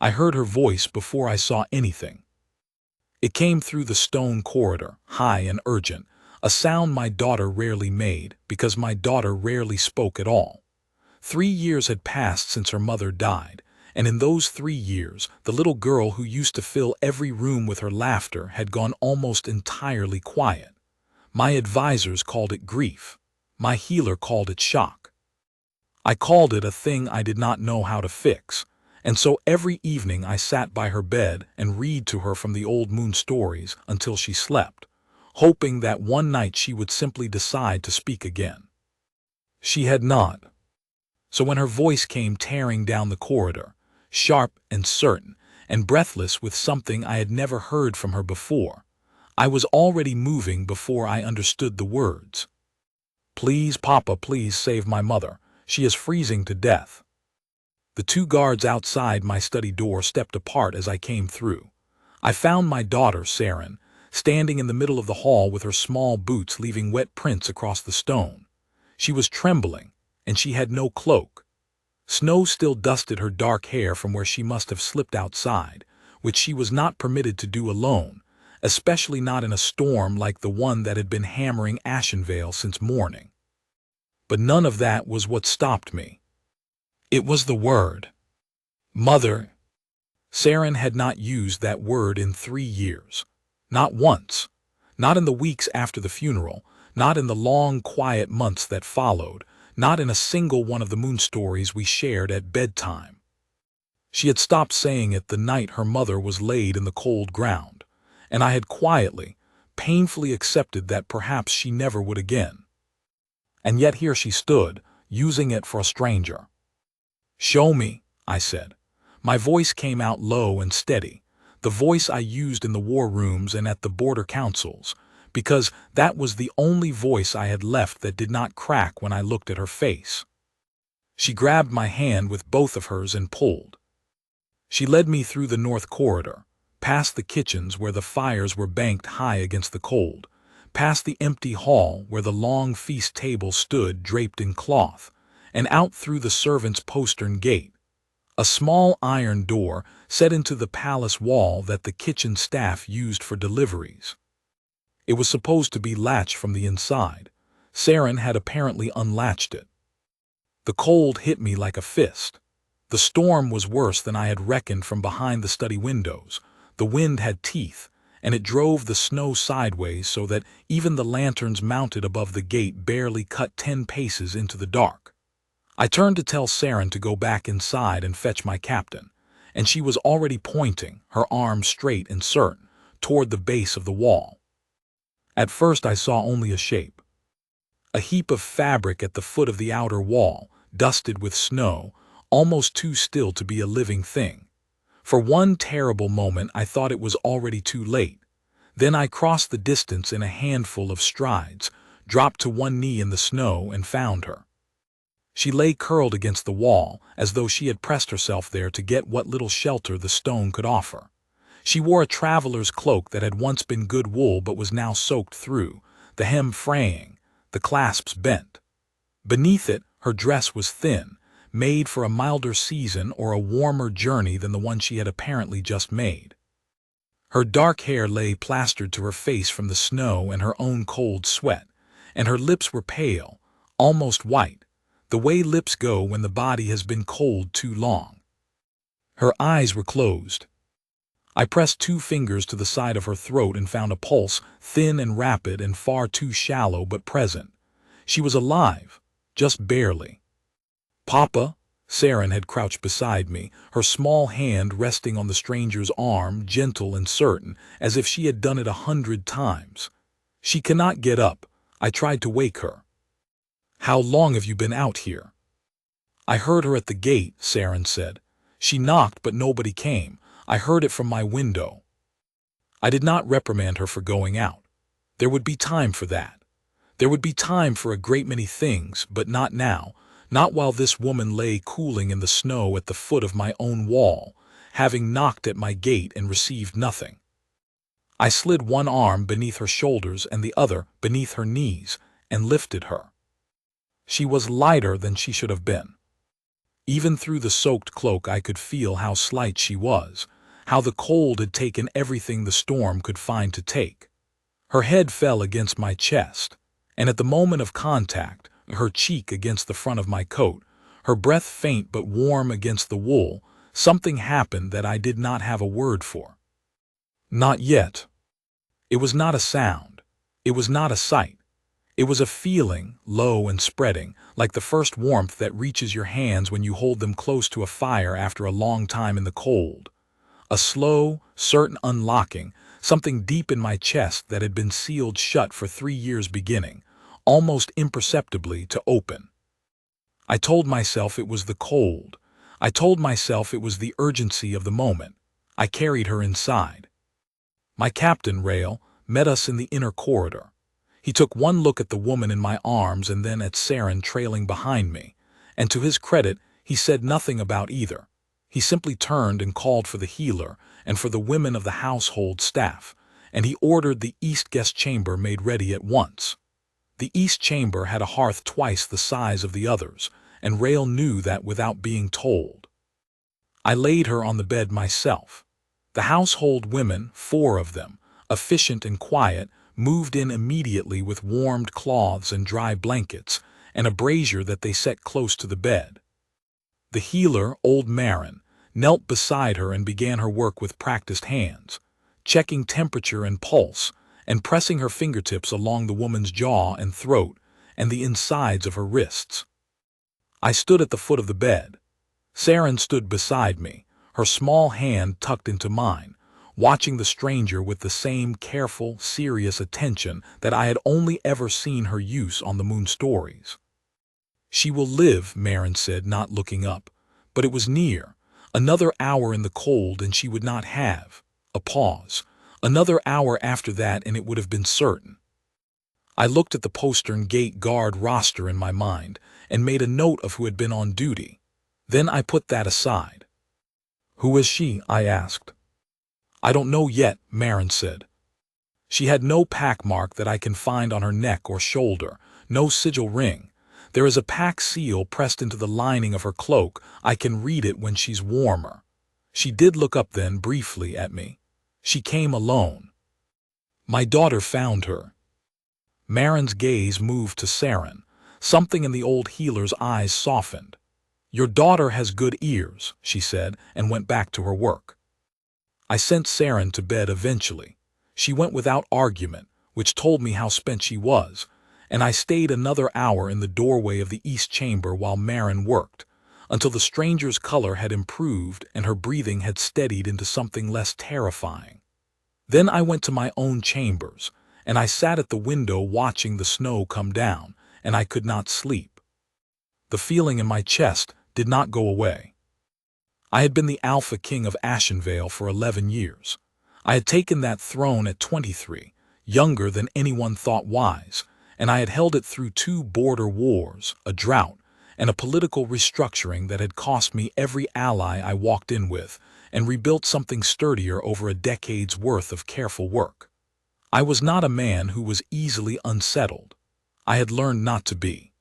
I heard her voice before I saw anything. It came through the stone corridor, high and urgent, a sound my daughter rarely made because my daughter rarely spoke at all. 3 years had passed since her mother died, and in those 3 years, the little girl who used to fill every room with her laughter had gone almost entirely quiet. My advisors called it grief. My healer called it shock. I called it a thing I did not know how to fix, and so every evening I sat by her bed and read to her from the old moon stories until she slept, hoping that one night she would simply decide to speak again. She had not. So when her voice came tearing down the corridor, sharp and certain, and breathless with something I had never heard from her before, I was already moving before I understood the words. "Please, Papa, please save my mother. She is freezing to death." The 2 guards outside my study door stepped apart as I came through. I found my daughter, Saren, standing in the middle of the hall with her small boots leaving wet prints across the stone. She was trembling, and she had no cloak. Snow still dusted her dark hair from where she must have slipped outside, which she was not permitted to do alone, especially not in a storm like the one that had been hammering Ashenvale since morning. But none of that was what stopped me. It was the word. Mother. Saren had not used that word in 3 years. Not once. Not in the weeks after the funeral, not in the long, quiet months that followed, not in a single one of the moon stories we shared at bedtime. She had stopped saying it the night her mother was laid in the cold ground, and I had quietly, painfully accepted that perhaps she never would again. And yet here she stood, using it for a stranger. "Show me," I said. My voice came out low and steady, the voice I used in the war rooms and at the border councils, because that was the only voice I had left that did not crack when I looked at her face. She grabbed my hand with both of hers and pulled. She led me through the north corridor, past the kitchens where the fires were banked high against the cold, past the empty hall where the long feast table stood draped in cloth, and out through the servants' postern gate, a small iron door set into the palace wall that the kitchen staff used for deliveries. It was supposed to be latched from the inside. Saren had apparently unlatched it. The cold hit me like a fist. The storm was worse than I had reckoned from behind the study windows. The wind had teeth, and it drove the snow sideways so that even the lanterns mounted above the gate barely cut 10 paces into the dark. I turned to tell Saren to go back inside and fetch my captain, and she was already pointing, her arm straight and certain, toward the base of the wall. At first I saw only a shape. A heap of fabric at the foot of the outer wall, dusted with snow, almost too still to be a living thing. For one terrible moment I thought it was already too late. Then I crossed the distance in a handful of strides, dropped to one knee in the snow and found her. She lay curled against the wall, as though she had pressed herself there to get what little shelter the stone could offer. She wore a traveler's cloak that had once been good wool but was now soaked through, the hem fraying, the clasps bent. Beneath it, her dress was thin, made for a milder season or a warmer journey than the one she had apparently just made. Her dark hair lay plastered to her face from the snow and her own cold sweat, and her lips were pale, almost white, the way lips go when the body has been cold too long. Her eyes were closed. I pressed 2 fingers to the side of her throat and found a pulse, thin and rapid and far too shallow but present. She was alive, just barely. "Papa," Saren had crouched beside me, her small hand resting on the stranger's arm, gentle and certain, as if she had done it 100 times. "She cannot get up." I tried to wake her. "How long have you been out here?" "I heard her at the gate," Saren said. "She knocked, but nobody came. I heard it from my window." I did not reprimand her for going out. There would be time for that. There would be time for a great many things, but not now, not while this woman lay cooling in the snow at the foot of my own wall, having knocked at my gate and received nothing. I slid one arm beneath her shoulders and the other beneath her knees and lifted her. She was lighter than she should have been. Even through the soaked cloak I could feel how slight she was, how the cold had taken everything the storm could find to take. Her head fell against my chest, and at the moment of contact, her cheek against the front of my coat, her breath faint but warm against the wool, something happened that I did not have a word for. Not yet. It was not a sound. It was not a sight. It was a feeling, low and spreading, like the first warmth that reaches your hands when you hold them close to a fire after a long time in the cold. A slow, certain unlocking, something deep in my chest that had been sealed shut for 3 years beginning, almost imperceptibly to open. I told myself it was the cold. I told myself it was the urgency of the moment. I carried her inside. My captain, Rail, met us in the inner corridor. He took one look at the woman in my arms and then at Saren trailing behind me, and to his credit, he said nothing about either. He simply turned and called for the healer and for the women of the household staff, and he ordered the east guest chamber made ready at once. The east chamber had a hearth twice the size of the others, and Rail knew that without being told. I laid her on the bed myself. The household women, 4 of them, efficient and quiet, moved in immediately with warmed cloths and dry blankets, and a brazier that they set close to the bed. The healer, old Marin, knelt beside her and began her work with practiced hands, checking temperature and pulse, and pressing her fingertips along the woman's jaw and throat and the insides of her wrists. I stood at the foot of the bed. Saren stood beside me, her small hand tucked into mine, watching the stranger with the same careful, serious attention that I had only ever seen her use on the Moon stories. "She will live," Marin said, not looking up, but it was near. Another hour in the cold and she would not have. A pause. Another hour after that and it would have been certain. I looked at the postern gate guard roster in my mind and made a note of who had been on duty. Then I put that aside. "Who is she?" I asked. "I don't know yet," Marin said. "She had no pack mark that I can find on her neck or shoulder, no sigil ring. There is a pack seal pressed into the lining of her cloak. I can read it when she's warmer. She did look up then briefly at me. She came alone. My daughter found her." Marin's gaze moved to Saren. Something in the old healer's eyes softened. "Your daughter has good ears," she said, and went back to her work. I sent Saren to bed eventually. She went without argument, which told me how spent she was, and I stayed another hour in the doorway of the east chamber while Marin worked, until the stranger's color had improved and her breathing had steadied into something less terrifying. Then I went to my own chambers, and I sat at the window watching the snow come down, and I could not sleep. The feeling in my chest did not go away. I had been the Alpha King of Ashenvale for 11 years. I had taken that throne at 23, younger than anyone thought wise, and I had held it through 2 border wars, a drought, and a political restructuring that had cost me every ally I walked in with, and rebuilt something sturdier over a decade's worth of careful work. I was not a man who was easily unsettled. I had learned not to be.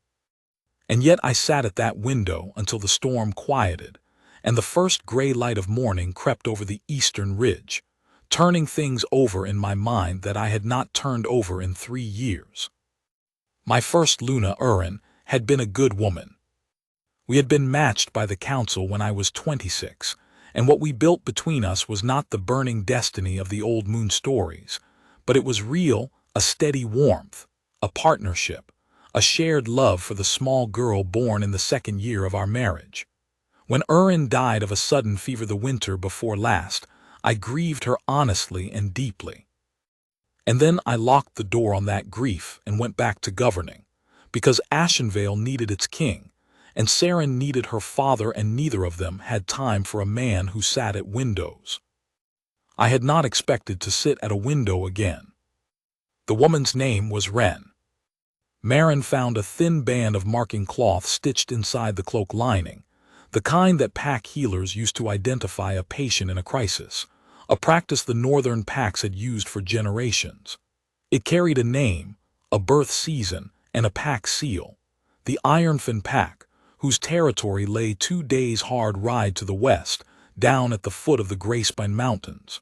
And yet I sat at that window until the storm quieted, and the first gray light of morning crept over the eastern ridge, turning things over in my mind that I had not turned over in 3 years. My first Luna Urin had been a good woman. We had been matched by the council when I was 26, and what we built between us was not the burning destiny of the old Moon stories, but it was real, a steady warmth, a partnership, a shared love for the small girl born in the 2nd year of our marriage. When Urin died of a sudden fever the winter before last, I grieved her honestly and deeply. And then I locked the door on that grief and went back to governing, because Ashenvale needed its king, and Saren needed her father, and neither of them had time for a man who sat at windows. I had not expected to sit at a window again. The woman's name was Wren. Marin found a thin band of marking cloth stitched inside the cloak lining, the kind that pack healers used to identify a patient in a crisis, a practice the northern packs had used for generations. It carried a name, a birth season, and a pack seal, the Ironfin pack, whose territory lay 2 days' hard ride to the west, down at the foot of the Gracebine Mountains.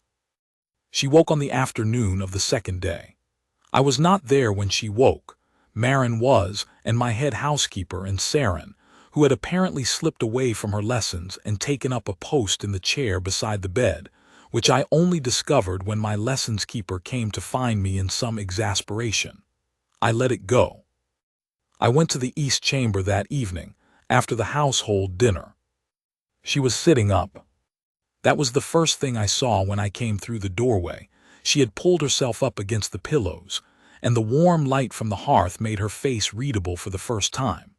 She woke on the afternoon of the second day. I was not there when she woke. Marin was, and my head housekeeper and Saren, who had apparently slipped away from her lessons and taken up a post in the chair beside the bed, which I only discovered when my lessons keeper came to find me in some exasperation. I let it go. I went to the east chamber that evening, after the household dinner. She was sitting up. That was the first thing I saw when I came through the doorway. She had pulled herself up against the pillows, and the warm light from the hearth made her face readable for the first time.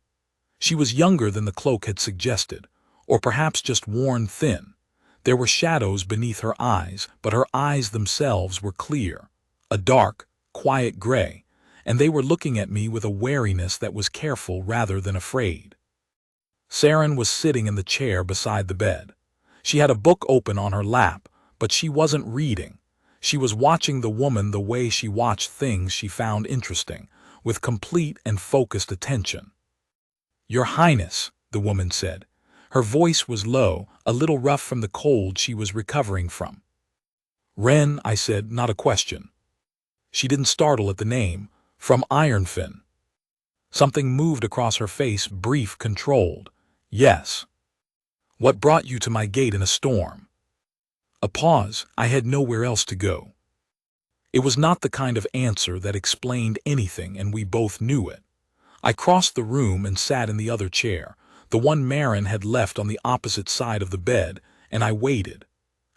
She was younger than the cloak had suggested, or perhaps just worn thin. There were shadows beneath her eyes, but her eyes themselves were clear, a dark, quiet gray, and they were looking at me with a wariness that was careful rather than afraid. Saren was sitting in the chair beside the bed. She had a book open on her lap, but she wasn't reading. She was watching the woman the way she watched things she found interesting, with complete and focused attention. "Your Highness," the woman said. Her voice was low, a little rough from the cold she was recovering from. "Wren," I said, not a question. She didn't startle at the name. "From Ironfin." Something moved across her face, brief, controlled. "Yes." "What brought you to my gate in a storm?" A pause. I had nowhere else to go. It was not the kind of answer that explained anything, and we both knew it. I crossed the room and sat in the other chair, the one Marin had left on the opposite side of the bed, and I waited.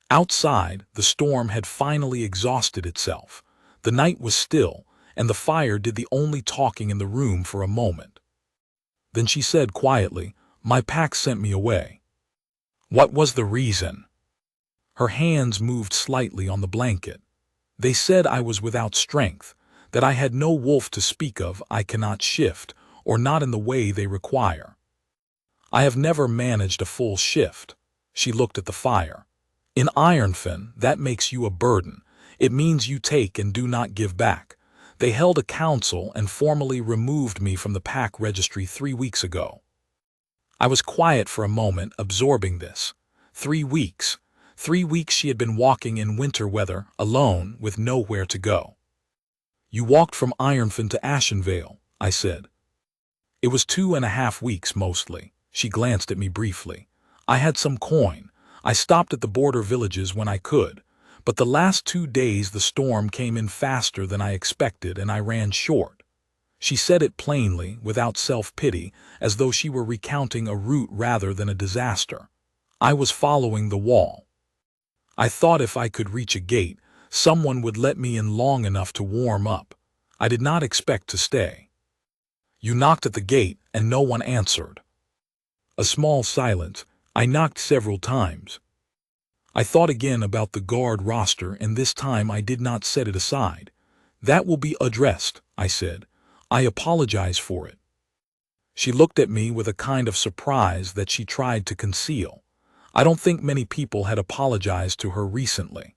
Outside, the storm had finally exhausted itself. The night was still, and the fire did the only talking in the room for a moment. Then she said quietly, "My pack sent me away." "What was the reason?" Her hands moved slightly on the blanket. "They said I was without strength, that I had no wolf to speak of. I cannot shift, or not in the way they require. I have never managed a full shift." She looked at the fire. "In Ironfin, that makes you a burden. It means you take and do not give back. They held a council and formally removed me from the pack registry 3 weeks ago." I was quiet for a moment, absorbing this. 3 weeks. 3 weeks she had been walking in winter weather, alone, with nowhere to go. "You walked from Ironfin to Ashenvale," I said. "It was 2.5 weeks, mostly." She glanced at me briefly. "I had some coin. I stopped at the border villages when I could. But the last 2 days the storm came in faster than I expected, and I ran short." She said it plainly, without self-pity, as though she were recounting a route rather than a disaster. I was following the wall. I thought if I could reach a gate, someone would let me in long enough to warm up. I did not expect to stay. "You knocked at the gate, and no one answered." A small silence. "I knocked several times." I thought again about the guard roster, and this time I did not set it aside. "That will be addressed," I said. "I apologize for it." She looked at me with a kind of surprise that she tried to conceal. I don't think many people had apologized to her recently.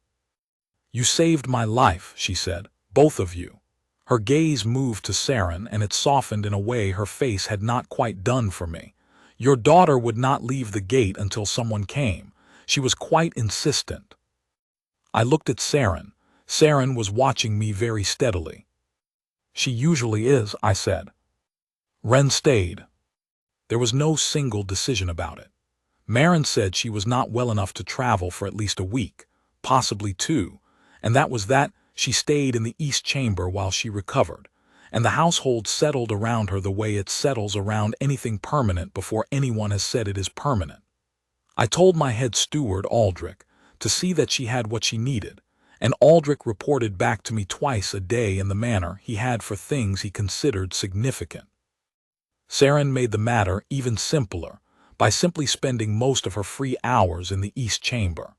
"You saved my life," she said, "both of you." Her gaze moved to Saren, and it softened in a way her face had not quite done for me. "Your daughter would not leave the gate until someone came. She was quite insistent." I looked at Saren. Saren was watching me very steadily. "She usually is," I said. Wren stayed. There was no single decision about it. Marin said she was not well enough to travel for at least a week, possibly 2, and that was that. She stayed in the East Chamber while she recovered, and the household settled around her the way it settles around anything permanent before anyone has said it is permanent. I told my head steward, Aldrich, to see that she had what she needed, and Aldrich reported back to me twice a day in the manner he had for things he considered significant. Saren made the matter even simpler by simply spending most of her free hours in the East Chamber.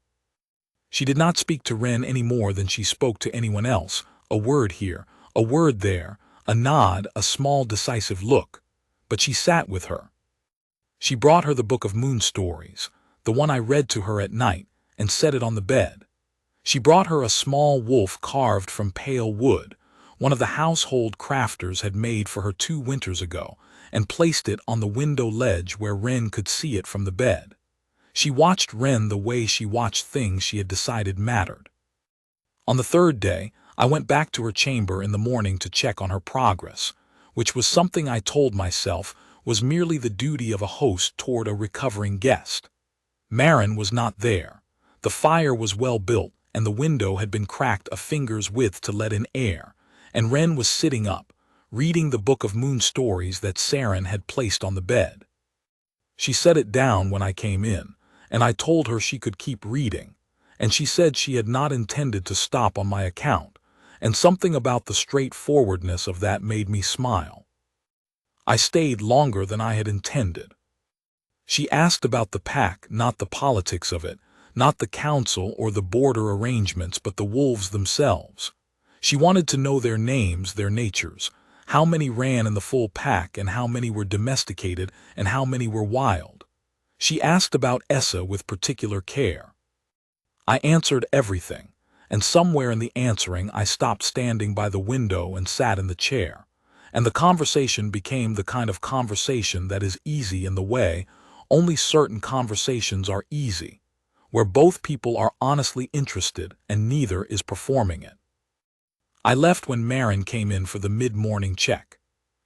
She did not speak to Wren any more than she spoke to anyone else, a word here, a word there, a nod, a small decisive look, but she sat with her. She brought her the book of moon stories, the one I read to her at night, and set it on the bed. She brought her a small wolf carved from pale wood, one of the household crafters had made for her 2 winters ago, and placed it on the window ledge where Wren could see it from the bed. She watched Wren the way she watched things she had decided mattered. On the third day, I went back to her chamber in the morning to check on her progress, which was something I told myself was merely the duty of a host toward a recovering guest. Marin was not there. The fire was well built, and the window had been cracked a finger's width to let in air, and Wren was sitting up, reading the book of moon stories that Saren had placed on the bed. She set it down when I came in, and I told her she could keep reading, and she said she had not intended to stop on my account, and something about the straightforwardness of that made me smile. I stayed longer than I had intended. She asked about the pack, not the politics of it, not the council or the border arrangements, but the wolves themselves. She wanted to know their names, their natures, how many ran in the full pack and how many were domesticated and how many were wild. She asked about Essa with particular care. I answered everything, and somewhere in the answering I stopped standing by the window and sat in the chair, and the conversation became the kind of conversation that is easy in the way only certain conversations are easy, where both people are honestly interested and neither is performing it. I left when Marin came in for the mid-morning check.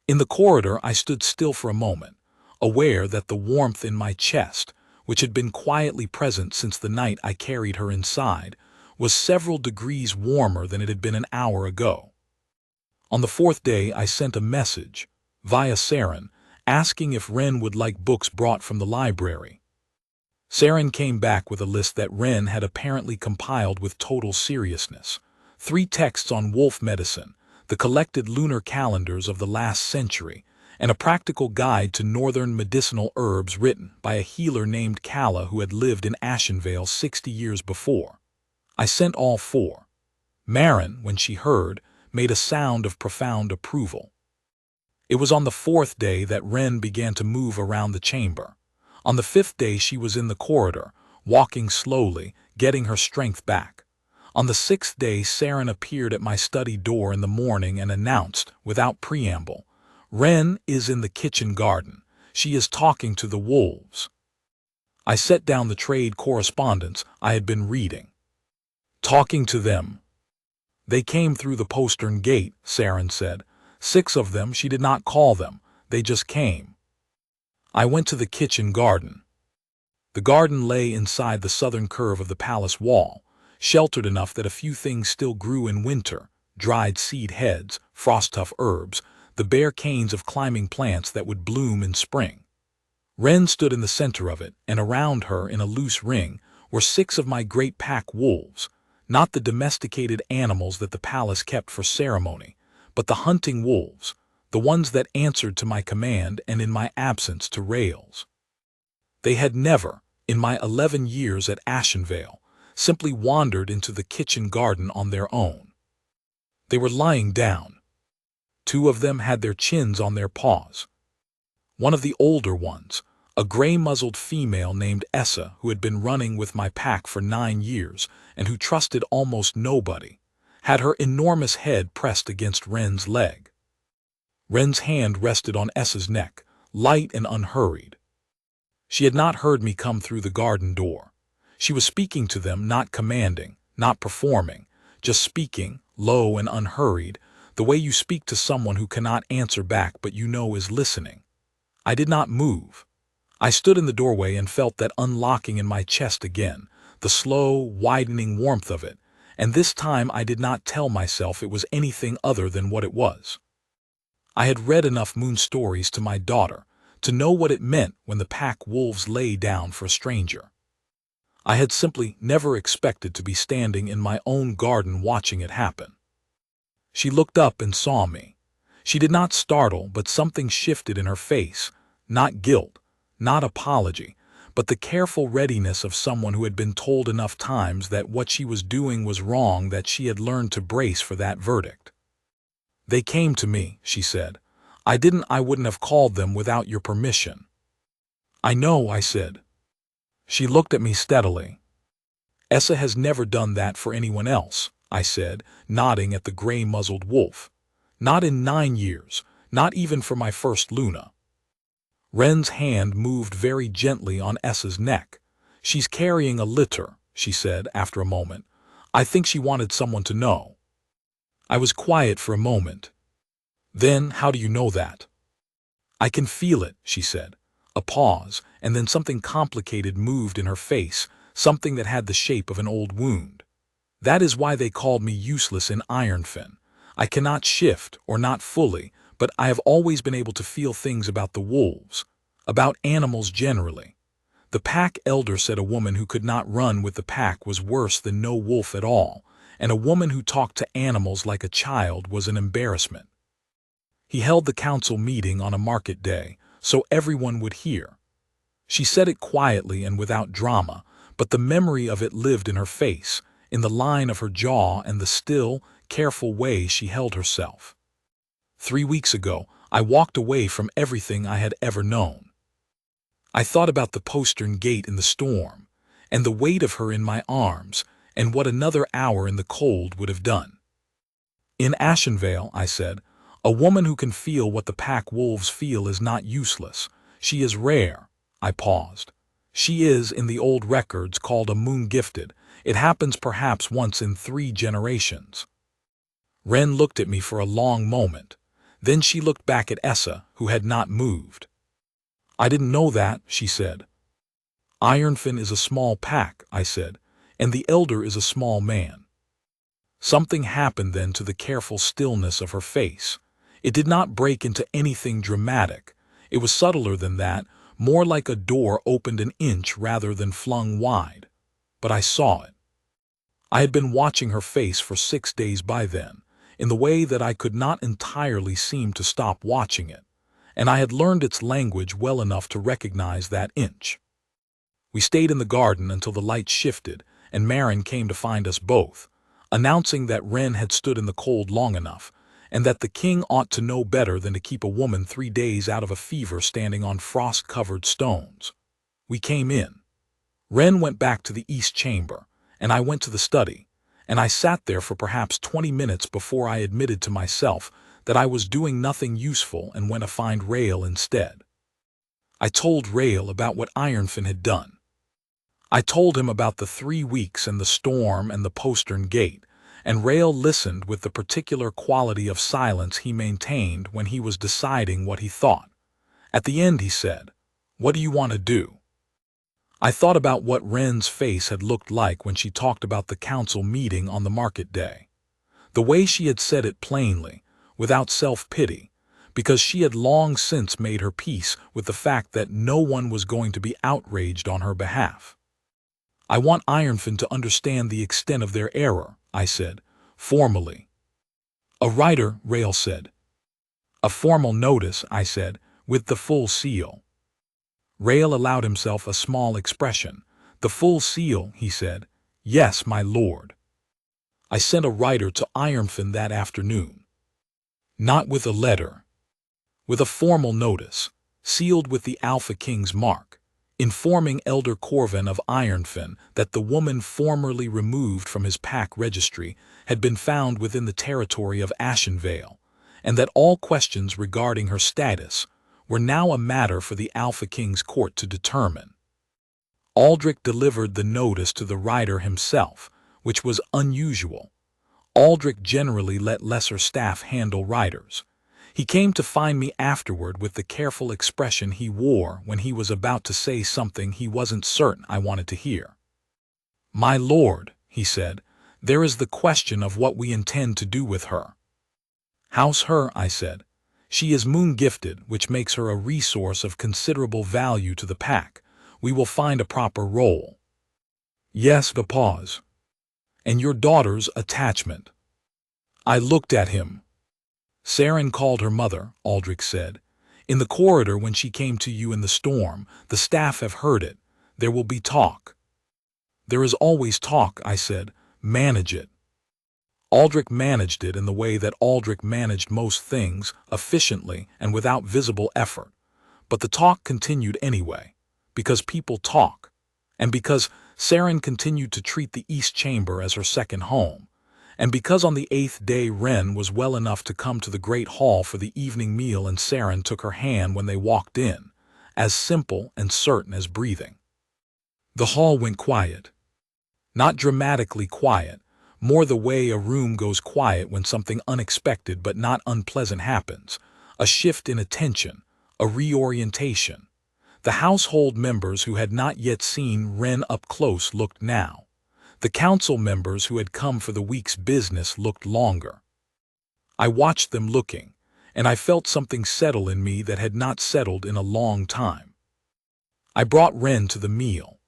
In the corridor I stood still for a moment, aware that the warmth in my chest, which had been quietly present since the night I carried her inside, was several degrees warmer than it had been an hour ago. On the fourth day I sent a message, via Saren, asking if Wren would like books brought from the library. Saren came back with a list that Wren had apparently compiled with total seriousness. 3 texts on wolf medicine, the collected lunar calendars of the last century, and a practical guide to northern medicinal herbs written by a healer named Kala who had lived in Ashenvale 60 years before. I sent all 4. Marin, when she heard, made a sound of profound approval. It was on the 4th day that Wren began to move around the chamber. On the 5th day she was in the corridor, walking slowly, getting her strength back. On the 6th day Saren appeared at my study door in the morning and announced, without preamble, "Wren is in the kitchen garden. She is talking to the wolves." I set down the trade correspondence I had been reading. "Talking to them." "They came through the postern gate," Saren said. 6 of them, she did not call them, they just came. I went to the kitchen garden. The garden lay inside the southern curve of the palace wall, sheltered enough that a few things still grew in winter: dried seed heads, frost-tough herbs, the bare canes of climbing plants that would bloom in spring. Wren stood in the center of it, and around her, in a loose ring, were 6 of my great pack wolves, not the domesticated animals that the palace kept for ceremony, but the hunting wolves, the ones that answered to my command and in my absence to Rails. They had never, in my 11 years at Ashenvale, simply wandered into the kitchen garden on their own. They were lying down. 2 of them had their chins on their paws. One of the older ones, a gray-muzzled female named Essa, who had been running with my pack for 9 years and who trusted almost nobody, had her enormous head pressed against Wren's leg. Wren's hand rested on Essa's neck, light and unhurried. She had not heard me come through the garden door. She was speaking to them, not commanding, not performing, just speaking, low and unhurried, the way you speak to someone who cannot answer back but you know is listening. I did not move. I stood in the doorway and felt that unlocking in my chest again, the slow, widening warmth of it, and this time I did not tell myself it was anything other than what it was. I had read enough moon stories to my daughter to know what it meant when the pack wolves lay down for a stranger. I had simply never expected to be standing in my own garden watching it happen. She looked up and saw me. She did not startle, but something shifted in her face, not guilt, not apology, but the careful readiness of someone who had been told enough times that what she was doing was wrong, that she had learned to brace for that verdict. "They came to me," she said. I wouldn't have called them without your permission." "I know," I said. She looked at me steadily. "Essa has never done that for anyone else," I said, nodding at the gray-muzzled wolf. "Not in 9 years, not even for my first Luna." Wren's hand moved very gently on Essa's neck. "She's carrying a litter," she said after a moment. "I think she wanted someone to know." I was quiet for a moment. "Then how do you know that?" "I can feel it," she said. A pause, and then something complicated moved in her face, something that had the shape of an old wound. "That is why they called me useless in Ironfen. I cannot shift, or not fully, but I have always been able to feel things about the wolves, about animals generally. The pack elder said a woman who could not run with the pack was worse than no wolf at all, and a woman who talked to animals like a child was an embarrassment. He held the council meeting on a market day, so everyone would hear." She said it quietly and without drama, but the memory of it lived in her face, in the line of her jaw and the still, careful way she held herself. 3 weeks ago, I walked away from everything I had ever known. I thought about the postern gate in the storm, and the weight of her in my arms, and what another hour in the cold would have done. "In Ashenvale," I said, "a woman who can feel what the pack wolves feel is not useless. She is rare." I paused. "She is, in the old records, called a moon-gifted. It happens perhaps once in 3 generations." Wren looked at me for a long moment. Then she looked back at Essa, who had not moved. "I didn't know that," she said. "Ironfen is a small pack," I said, "and the elder is a small man." Something happened then to the careful stillness of her face. It did not break into anything dramatic. It was subtler than that, more like a door opened an inch rather than flung wide. But I saw it. I had been watching her face for 6 days by then, in the way that I could not entirely seem to stop watching it, and I had learned its language well enough to recognize that inch. We stayed in the garden until the light shifted, and Marin came to find us both, announcing that Wren had stood in the cold long enough, and that the king ought to know better than to keep a woman 3 days out of a fever standing on frost-covered stones. We came in. Wren went back to the east chamber, and I went to the study, and I sat there for perhaps 20 minutes before I admitted to myself that I was doing nothing useful and went to find Rael instead. I told Rael about what Ironfen had done. I told him about the 3 weeks and the storm and the postern gate, and Rael listened with the particular quality of silence he maintained when he was deciding what he thought. At the end he said, "What do you want to do?" I thought about what Wren's face had looked like when she talked about the council meeting on the market day. The way she had said it plainly, without self-pity, because she had long since made her peace with the fact that no one was going to be outraged on her behalf. "I want Ironfen to understand the extent of their error," I said, formally. "A writer," Rael said. "A formal notice," I said, "with the full seal." Rael allowed himself a small expression. "The full seal," he said. "Yes, my lord." I sent a writer to Ironfen that afternoon. Not with a letter. With a formal notice, sealed with the Alpha King's mark, informing Elder Corvin of Ironfen that the woman formerly removed from his pack registry had been found within the territory of Ashenvale, and that all questions regarding her status were now a matter for the Alpha King's court to determine. Aldrich delivered the notice to the writer himself, which was unusual. Aldrich generally let lesser staff handle writers. He came to find me afterward with the careful expression he wore when he was about to say something he wasn't certain I wanted to hear. "My lord," he said, "there is the question of what we intend to do with her." "How's her?" I said. "She is moon-gifted, which makes her a resource of considerable value to the pack. We will find a proper role." "Yes," the pause. "And your daughter's attachment." I looked at him. "Saren called her mother," Aldrich said. "In the corridor when she came to you in the storm. The staff have heard it. There will be talk." "There is always talk," I said. "Manage it." Aldrich managed it in the way that Aldrich managed most things, efficiently and without visible effort. But the talk continued anyway, because people talk, and because Saren continued to treat the East Chamber as her second home, and because on the 8th day Wren was well enough to come to the Great Hall for the evening meal and Saren took her hand when they walked in, as simple and certain as breathing. The hall went quiet. Not dramatically quiet, more the way a room goes quiet when something unexpected but not unpleasant happens, a shift in attention, a reorientation. The household members who had not yet seen Wren up close looked now. The council members who had come for the week's business looked longer. I watched them looking, and I felt something settle in me that had not settled in a long time. I brought Wren to the meal.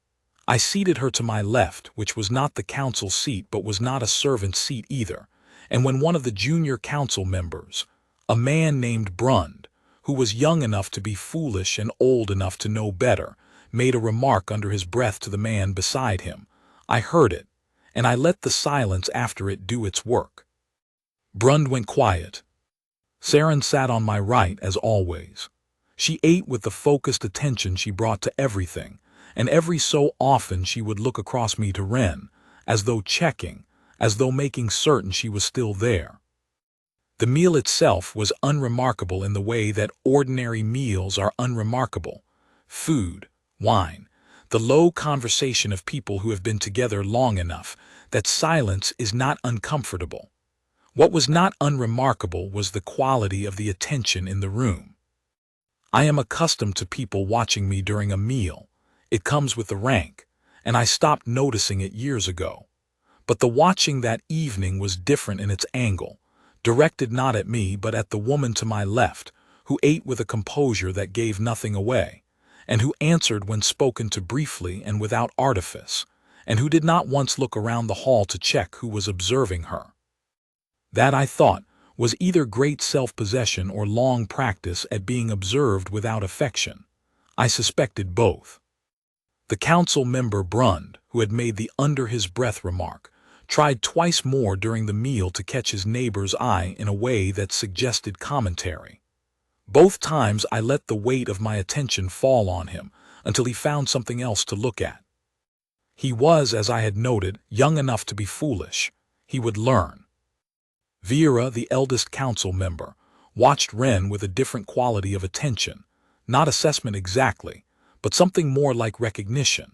I seated her to my left, which was not the council seat but was not a servant's seat either, and when one of the junior council members, a man named Brund, who was young enough to be foolish and old enough to know better, made a remark under his breath to the man beside him, I heard it, and I let the silence after it do its work. Brund went quiet. Saren sat on my right as always. She ate with the focused attention she brought to everything, and every so often she would look across me to Wren, as though checking, as though making certain she was still there. The meal itself was unremarkable in the way that ordinary meals are unremarkable. Food, wine, the low conversation of people who have been together long enough that silence is not uncomfortable. What was not unremarkable was the quality of the attention in the room. I am accustomed to people watching me during a meal. It comes with the rank, and I stopped noticing it years ago. But the watching that evening was different in its angle, directed not at me but at the woman to my left, who ate with a composure that gave nothing away, and who answered when spoken to briefly and without artifice, and who did not once look around the hall to check who was observing her. That, I thought, was either great self-possession or long practice at being observed without affection. I suspected both. The council member Brund, who had made the under-his-breath remark, tried twice more during the meal to catch his neighbor's eye in a way that suggested commentary. Both times I let the weight of my attention fall on him until he found something else to look at. He was, as I had noted, young enough to be foolish. He would learn. Vera, the eldest council member, watched Wren with a different quality of attention, not assessment exactly, but something more like recognition.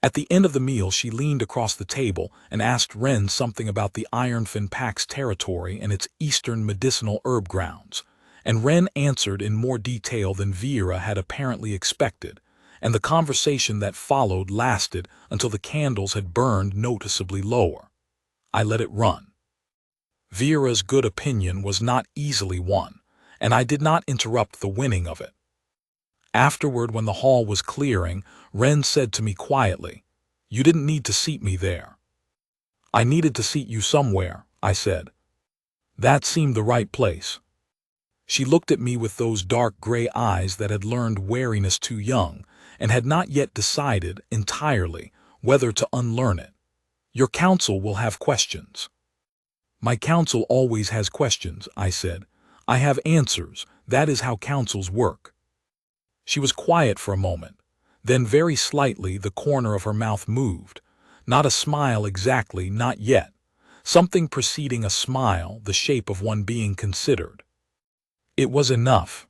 At the end of the meal she leaned across the table and asked Wren something about the Ironfin Pack's territory and its eastern medicinal herb grounds, and Wren answered in more detail than Vera had apparently expected, and the conversation that followed lasted until the candles had burned noticeably lower. I let it run. Vera's good opinion was not easily won, and I did not interrupt the winning of it. Afterward, when the hall was clearing, Wren said to me quietly, "You didn't need to seat me there." "I needed to seat you somewhere," I said. That seemed the right place. She looked at me with those dark gray eyes that had learned wariness too young and had not yet decided entirely whether to unlearn it. "Your council will have questions." "My council always has questions," I said. "I have answers. That is how councils work." She was quiet for a moment. Then very slightly the corner of her mouth moved. Not a smile exactly, not yet. Something preceding a smile, the shape of one being considered. It was enough.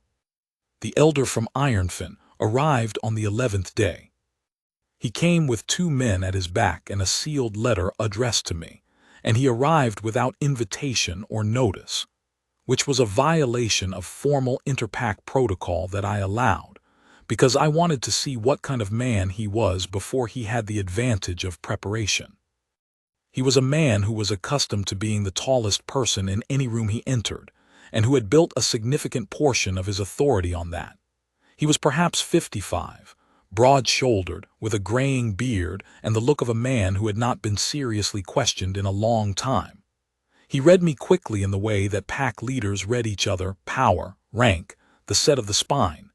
The elder from Ironfin arrived on the 11th day. He came with 2 men at his back and a sealed letter addressed to me, and he arrived without invitation or notice, which was a violation of formal interpack protocol that I allowed, because I wanted to see what kind of man he was before he had the advantage of preparation. He was a man who was accustomed to being the tallest person in any room he entered, and who had built a significant portion of his authority on that. He was perhaps 55, broad-shouldered, with a graying beard and the look of a man who had not been seriously questioned in a long time. He read me quickly in the way that pack leaders read each other, power, rank, the set of the spine,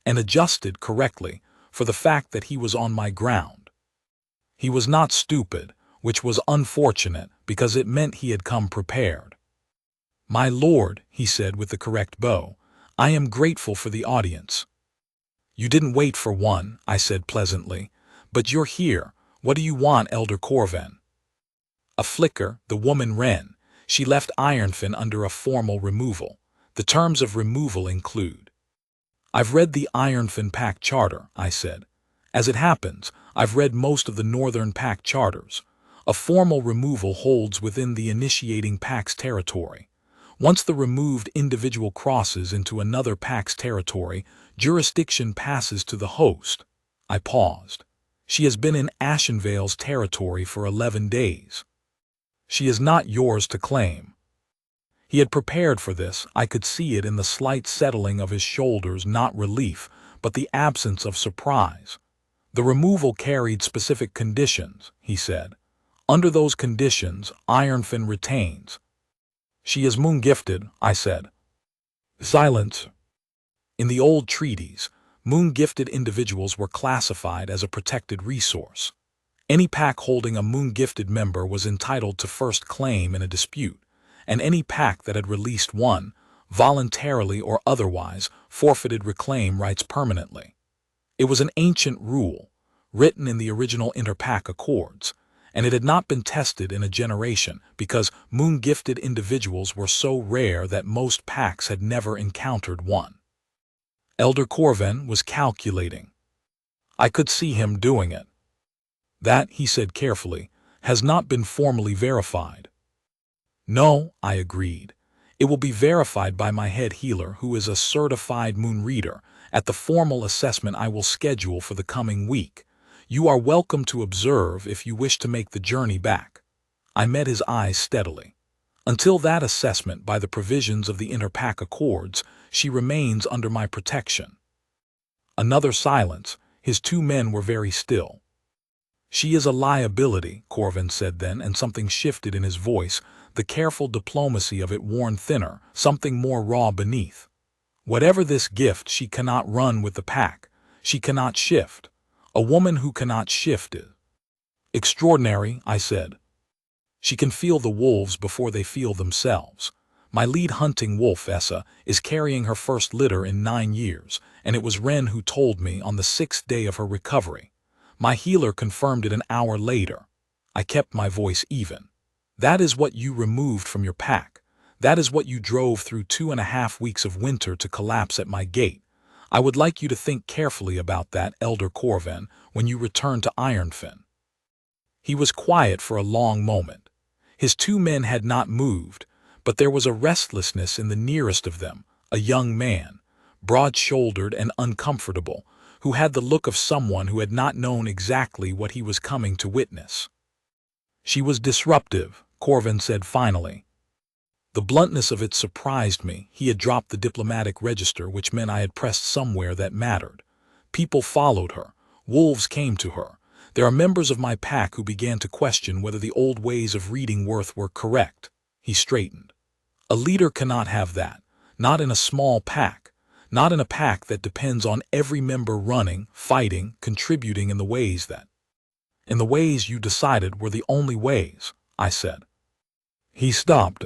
and adjusted correctly for the fact that he was on my ground. He was not stupid, which was unfortunate because it meant he had come prepared. "My lord," he said with the correct bow, "I am grateful for the audience." "You didn't wait for one," I said pleasantly, "but you're here. What do you want, Elder Corvan?" A flicker, the woman Wren. She left Ironfin under a formal removal. The terms of removal include. I've read the Ironfin Pack Charter, I said. As it happens, I've read most of the Northern Pack Charters. A formal removal holds within the initiating pack's territory. Once the removed individual crosses into another pack's territory, jurisdiction passes to the host. I paused. She has been in Ashenvale's territory for 11 days. She is not yours to claim. He had prepared for this. I could see it in the slight settling of his shoulders, not relief, but the absence of surprise. The removal carried specific conditions, he said. Under those conditions, Ironfin retains. She is moon-gifted, I said. Silence. In the old treaties, moon-gifted individuals were classified as a protected resource. Any pack holding a moon-gifted member was entitled to first claim in a dispute, and any pack that had released one, voluntarily or otherwise, forfeited reclaim rights permanently. It was an ancient rule, written in the original inter-pack accords, and it had not been tested in a generation because moon-gifted individuals were so rare that most packs had never encountered one. Elder Corvin was calculating. I could see him doing it. That, he said carefully, has not been formally verified. No, I agreed. It will be verified by my head healer, who is a certified moon reader, at the formal assessment I will schedule for the coming week. You are welcome to observe if you wish to make the journey back. I met his eyes steadily. Until that assessment, by the provisions of the inter-pack accords, she remains under my protection. Another silence. His two men were very still. She is a liability, Corvin said then, and something shifted in his voice, the careful diplomacy of it worn thinner, something more raw beneath. Whatever this gift, she cannot run with the pack. She cannot shift. A woman who cannot shift is extraordinary, I said. She can feel the wolves before they feel themselves. My lead hunting wolf, Essa, is carrying her first litter in 9 years, and it was Wren who told me on the 6th day of her recovery. My healer confirmed it an hour later. I kept my voice even. That is what you removed from your pack. That is what you drove through 2.5 weeks of winter to collapse at my gate. I would like you to think carefully about that, Elder Corvin, when you return to Ironfin. He was quiet for a long moment. His two men had not moved, but there was a restlessness in the nearest of them, a young man, broad-shouldered and uncomfortable, who had the look of someone who had not known exactly what he was coming to witness. She was disruptive, Corvin said finally. The bluntness of it surprised me. He had dropped the diplomatic register, which meant I had pressed somewhere that mattered. People followed her. Wolves came to her. There are members of my pack who began to question whether the old ways of reading Worth were correct. He straightened. A leader cannot have that. Not in a small pack. Not in a pack that depends on every member running, fighting, contributing in the ways you decided were the only ways, I said. He stopped.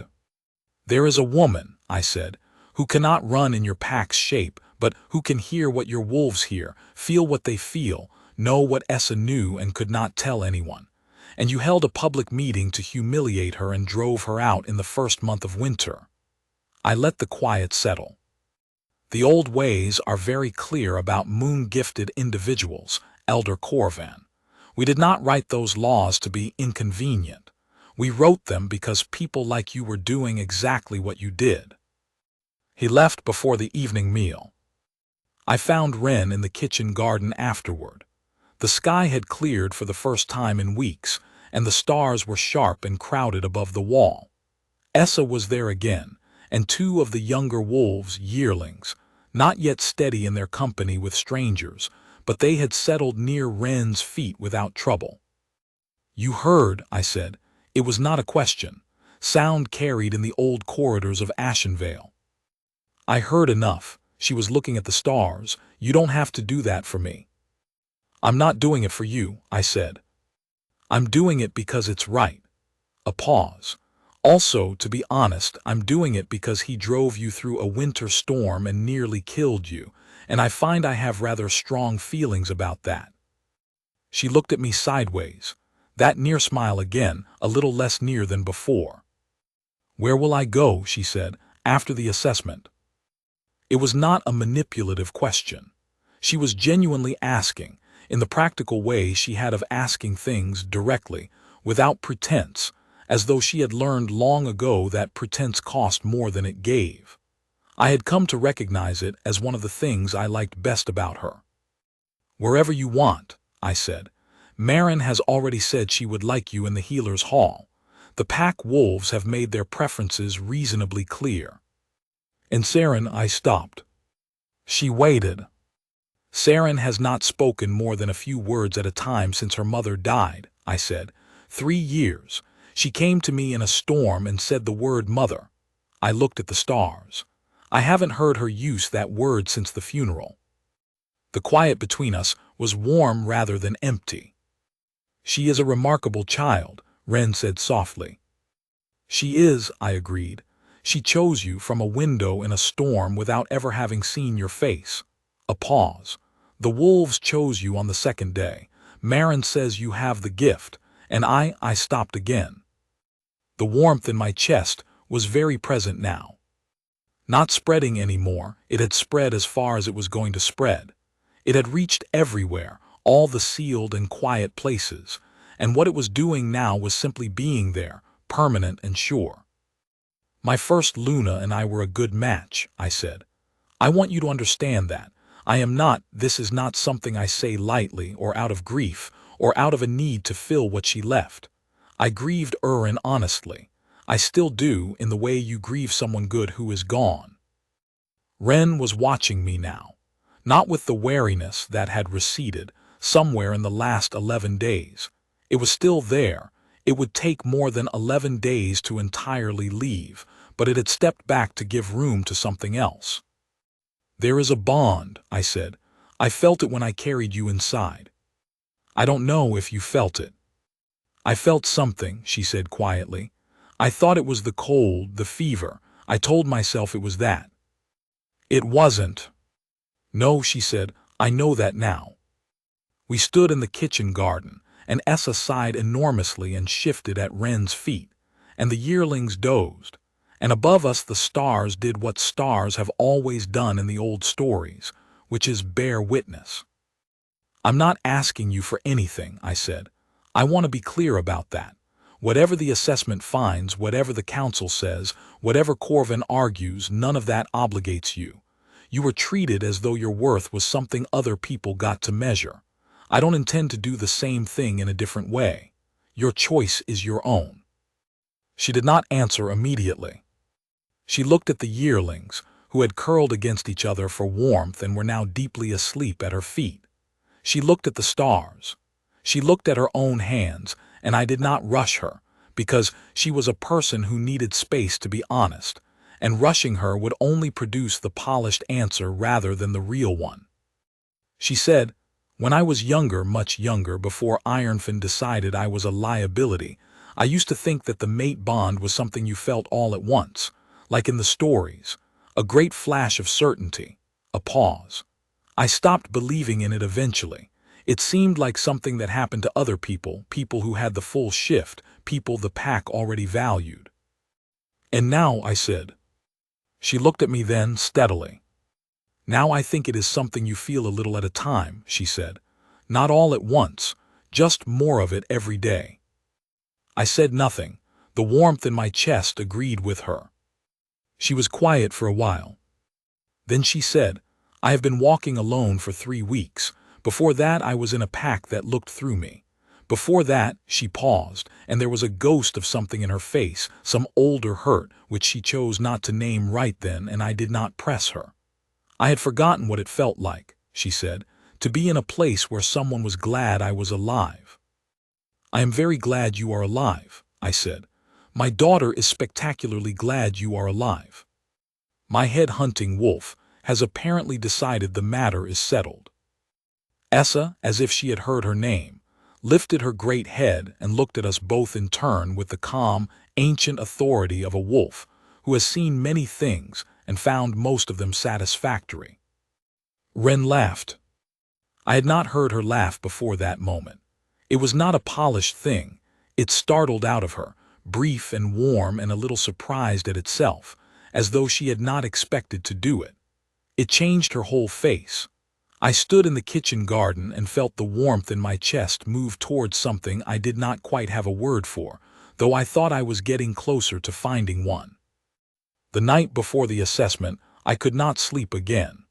There is a woman, I said, who cannot run in your pack's shape, but who can hear what your wolves hear, feel what they feel, know what Essa knew and could not tell anyone. And you held a public meeting to humiliate her and drove her out in the first month of winter. I let the quiet settle. The old ways are very clear about moon-gifted individuals, Elder Corvin. We did not write those laws to be inconvenient. We wrote them because people like you were doing exactly what you did. He left before the evening meal. I found Wren in the kitchen garden afterward. The sky had cleared for the first time in weeks, and the stars were sharp and crowded above the wall. Essa was there again, and 2 of the younger wolves, yearlings, not yet steady in their company with strangers, but they had settled near Wren's feet without trouble. You heard, I said. It was not a question. Sound carried in the old corridors of Ashenvale. I heard enough. She was looking at the stars. You don't have to do that for me. I'm not doing it for you, I said. I'm doing it because it's right. A pause. Also, to be honest, I'm doing it because he drove you through a winter storm and nearly killed you, and I find I have rather strong feelings about that. She looked at me sideways. That near smile again, a little less near than before. Where will I go, she said, after the assessment? It was not a manipulative question. She was genuinely asking, in the practical way she had of asking things directly, without pretense, as though she had learned long ago that pretense cost more than it gave. I had come to recognize it as one of the things I liked best about her. "Wherever you want," I said. "Marin has already said she would like you in the healer's hall. The pack wolves have made their preferences reasonably clear." "And Saren," I stopped. She waited. "Saren has not spoken more than a few words at a time since her mother died," I said. 3 years. She came to me in a storm and said the word mother. I looked at the stars. I haven't heard her use that word since the funeral. The quiet between us was warm rather than empty. "She is a remarkable child," Ren said softly. "She is," I agreed. "She chose you from a window in a storm without ever having seen your face." A pause. "The wolves chose you on the second day. Marin says you have the gift, and I stopped again." The warmth in my chest was very present now. Not spreading anymore, it had spread as far as it was going to spread. It had reached everywhere, all the sealed and quiet places, and what it was doing now was simply being there, permanent and sure. "My first Luna and I were a good match," I said. "I want you to understand that. This is not something I say lightly or out of grief or out of a need to fill what she left. I grieved Urin honestly. I still do, in the way you grieve someone good who is gone." Ren was watching me now, not with the wariness that had receded somewhere in the last 11 days. It was still there. It would take more than 11 days to entirely leave, but it had stepped back to give room to something else. "There is a bond," I said. "I felt it when I carried you inside. I don't know if you felt it." "I felt something," she said quietly. "I thought it was the cold, the fever. I told myself it was that." "It wasn't." "No," she said. "I know that now." We stood in the kitchen garden, and Essa sighed enormously and shifted at Ren's feet, and the yearlings dozed, and above us the stars did what stars have always done in the old stories, which is bear witness. "I'm not asking you for anything," I said. "I want to be clear about that. Whatever the assessment finds, whatever the council says, whatever Corvin argues, none of that obligates you. You were treated as though your worth was something other people got to measure. I don't intend to do the same thing in a different way. Your choice is your own." She did not answer immediately. She looked at the yearlings, who had curled against each other for warmth and were now deeply asleep at her feet. She looked at the stars. She looked at her own hands, and I did not rush her, because she was a person who needed space to be honest, and rushing her would only produce the polished answer rather than the real one. She said, "When I was younger, much younger, before Ironfin decided I was a liability, I used to think that the mate bond was something you felt all at once, like in the stories, a great flash of certainty." A pause. "I stopped believing in it eventually. It seemed like something that happened to other people, people who had the full shift, people the pack already valued." "And now," I said. She looked at me then steadily. "Now I think it is something you feel a little at a time," she said. "Not all at once, just more of it every day." I said nothing. The warmth in my chest agreed with her. She was quiet for a while. Then she said, "I have been walking alone for 3 weeks. Before that I was in a pack that looked through me. Before that," she paused, and there was a ghost of something in her face, some older hurt, which she chose not to name right then, and I did not press her. "I had forgotten what it felt like," she said, "to be in a place where someone was glad I was alive." "I am very glad you are alive," I said. "My daughter is spectacularly glad you are alive. My head-hunting wolf has apparently decided the matter is settled." Essa, as if she had heard her name, lifted her great head and looked at us both in turn with the calm, ancient authority of a wolf who has seen many things and found most of them satisfactory. Ren laughed. I had not heard her laugh before that moment. It was not a polished thing. It startled out of her, brief and warm and a little surprised at itself, as though she had not expected to do it. It changed her whole face. I stood in the kitchen garden and felt the warmth in my chest move towards something I did not quite have a word for, though I thought I was getting closer to finding one. The night before the assessment, I could not sleep again.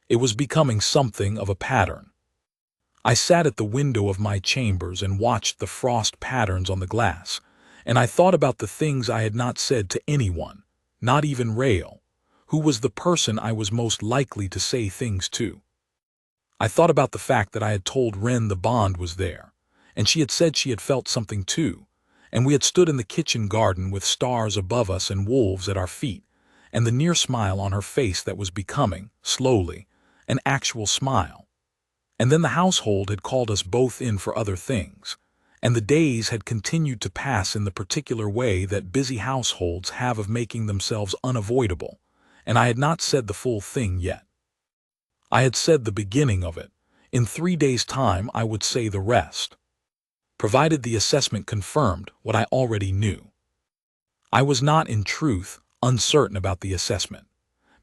It was becoming something of a pattern. I sat at the window of my chambers and watched the frost patterns on the glass, and I thought about the things I had not said to anyone, not even Rael, who was the person I was most likely to say things to. I thought about the fact that I had told Wren the bond was there, and she had said she had felt something too, and we had stood in the kitchen garden with stars above us and wolves at our feet, and the near smile on her face that was becoming, slowly, an actual smile. And then the household had called us both in for other things, and the days had continued to pass in the particular way that busy households have of making themselves unavoidable, and I had not said the full thing yet. I had said the beginning of it. In 3 days' time I would say the rest, provided the assessment confirmed what I already knew. I was not, in truth, uncertain about the assessment.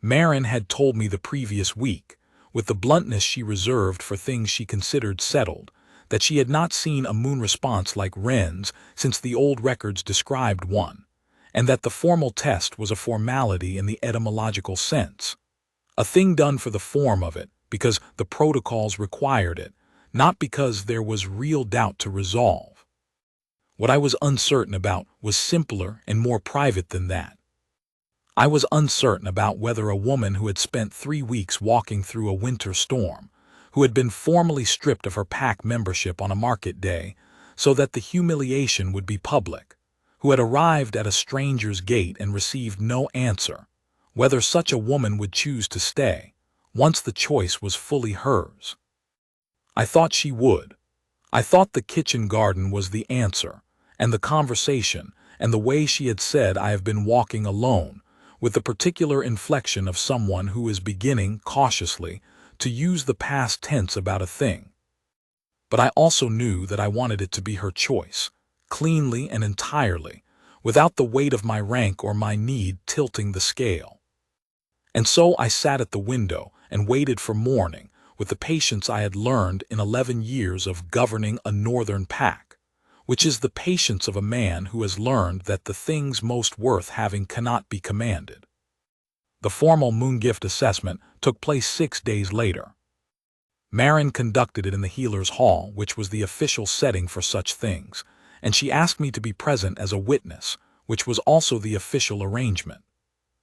Maren had told me the previous week, with the bluntness she reserved for things she considered settled, that she had not seen a moon response like Wren's since the old records described one, and that the formal test was a formality in the etymological sense. A thing done for the form of it, because the protocols required it, not because there was real doubt to resolve. What I was uncertain about was simpler and more private than that. I was uncertain about whether a woman who had spent 3 weeks walking through a winter storm, who had been formally stripped of her pack membership on a market day so that the humiliation would be public, who had arrived at a stranger's gate and received no answer, whether such a woman would choose to stay, once the choice was fully hers. I thought she would. I thought the kitchen garden was the answer, and the conversation, and the way she had said I have been walking alone, with the particular inflection of someone who is beginning, cautiously, to use the past tense about a thing. But I also knew that I wanted it to be her choice, cleanly and entirely, without the weight of my rank or my need tilting the scale. And so I sat at the window and waited for morning with the patience I had learned in 11 years of governing a northern pack, which is the patience of a man who has learned that the things most worth having cannot be commanded. The formal moongift assessment took place 6 days later. Maren conducted it in the healer's hall, which was the official setting for such things, and she asked me to be present as a witness, which was also the official arrangement.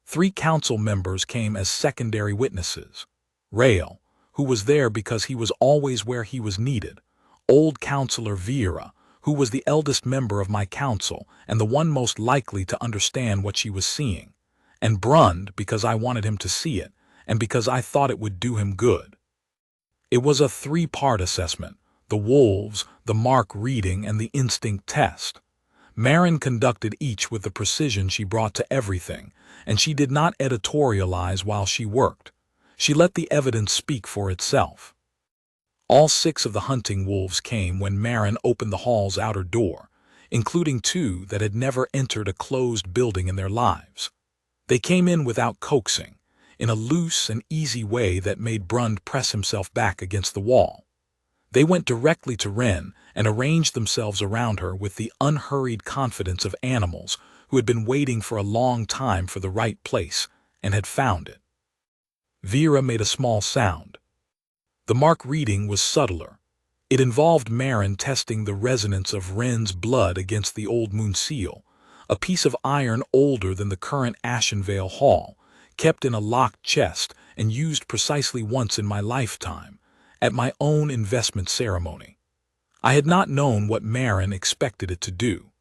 3 council members came as secondary witnesses. Rael, who was there because he was always where he was needed, old Councillor Vera, who was the eldest member of my council and the one most likely to understand what she was seeing, and Brund because I wanted him to see it, and because I thought it would do him good. It was a 3-part assessment: the wolves, the mark reading, and the instinct test. Maren conducted each with the precision she brought to everything, and she did not editorialize while she worked. She let the evidence speak for itself. All 6 of the hunting wolves came when Maren opened the hall's outer door, including 2 that had never entered a closed building in their lives. They came in without coaxing, in a loose and easy way that made Brund press himself back against the wall. They went directly to Wren and arranged themselves around her with the unhurried confidence of animals who had been waiting for a long time for the right place and had found it. Vera made a small sound. The mark reading was subtler. It involved Maren testing the resonance of Wren's blood against the old moon seal, a piece of iron older than the current Ashenvale Hall, kept in a locked chest and used precisely once in my lifetime, at my own investment ceremony. I had not known what Maren expected it to do.